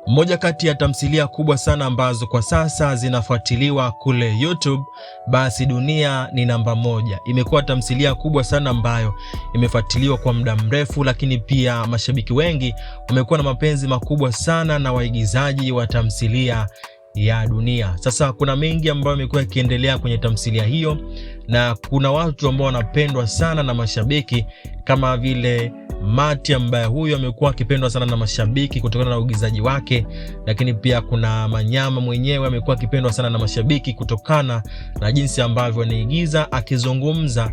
Moja kati ya tamthilia kubwa sana ambazo kwa sasa zinafuatiliwa kule YouTube, basi Dunia ni namba moja. Imekuwa tamthilia kubwa sana ambayo imefuatiliwa kwa muda mrefu, lakini pia mashabiki wengi wamekuwa na mapenzi makubwa sana na waigizaji wa tamthilia ya Dunia. Sasa kuna mengi ambayo yamekuwa yakiendelea kwenye tamthilia hiyo, na kuna watu ambao wanapendwa sana na mashabiki kama vile Mati ambaye huyu amekuwa akipendwa sana na mashabiki kutokana na uigizaji wake, lakini pia kuna Manyama mwenyewe amekuwa akipendwa sana na mashabiki kutokana na jinsi ambavyo anaigiza, akizungumza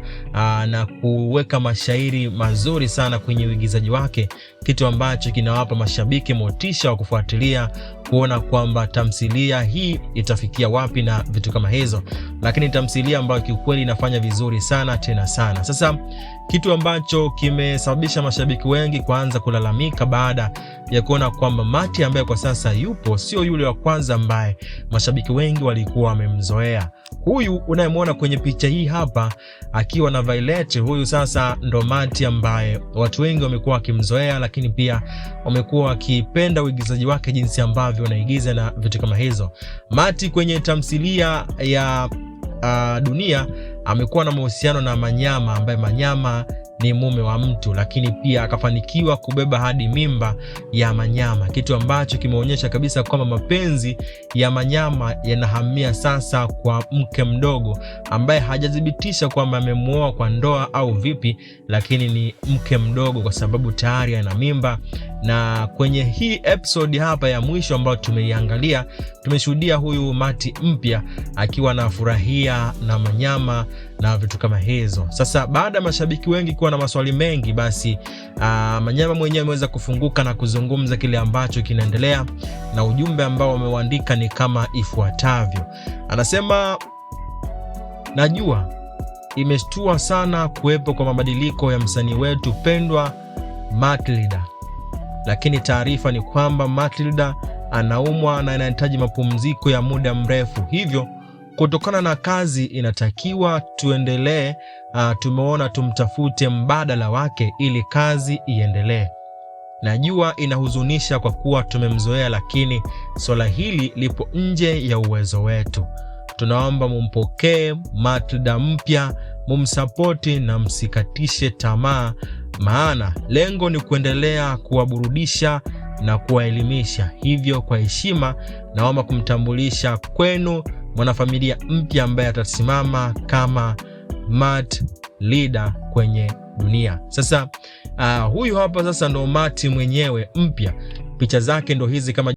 na kuweka mashairi mazuri sana kwenye uigizaji wake, kitu ambacho kinawapa mashabiki motisha wa kufuatilia kuona kwamba tamthilia hii itafikia wapi na vitu kama hizo. Lakini tamthilia ambayo kiukweli inafanya vizuri sana tena sana. Sasa kitu ambacho kimesababisha mashabiki wengi kuanza kulalamika baada ya kuona kwamba Mati ambaye kwa sasa yupo sio yule wa kwanza ambaye mashabiki wengi walikuwa wamemzoea. Huyu unayemwona kwenye picha hii hapa akiwa na Violet, huyu sasa ndo Mati ambaye watu wengi wamekuwa wakimzoea, lakini pia wamekuwa wakipenda uigizaji wake, jinsi ambavyo anaigiza na vitu kama hizo. Mati kwenye tamthilia ya Dunia amekuwa na mahusiano na Manyama ambaye Manyama ni mume wa mtu, lakini pia akafanikiwa kubeba hadi mimba ya Manyama, kitu ambacho kimeonyesha kabisa kwamba mapenzi ya Manyama yanahamia sasa kwa mke mdogo ambaye hajathibitisha kwamba amemuoa kwa ndoa au vipi, lakini ni mke mdogo kwa sababu tayari ana mimba. Na kwenye hii episode hapa ya mwisho ambayo tumeiangalia, tumeshuhudia huyu Mati mpya akiwa na furahia na Manyama na vitu kama hizo. Sasa baada ya mashabiki wengi kuwa na maswali mengi, basi Manyama mwenyewe ameweza kufunguka na kuzungumza kile ambacho kinaendelea, na ujumbe ambao wameuandika ni kama ifuatavyo. Anasema, najua imeshtua sana kuwepo kwa mabadiliko ya msanii wetu pendwa Matilda, lakini taarifa ni kwamba Matilda anaumwa na anahitaji mapumziko ya muda mrefu, hivyo kutokana na kazi inatakiwa tuendelee. Tumeona tumtafute mbadala wake ili kazi iendelee. Najua inahuzunisha kwa kuwa tumemzoea, lakini swala hili lipo nje ya uwezo wetu. Tunaomba mumpokee Matilda mpya, mumsapoti na msikatishe tamaa, maana lengo ni kuendelea kuwaburudisha na kuwaelimisha. Hivyo kwa heshima naomba kumtambulisha kwenu mwanafamilia mpya ambaye atasimama kama Matilda kwenye Dunia. Sasa huyu hapa sasa ndo Mati mwenyewe mpya, picha zake ndo hizi kama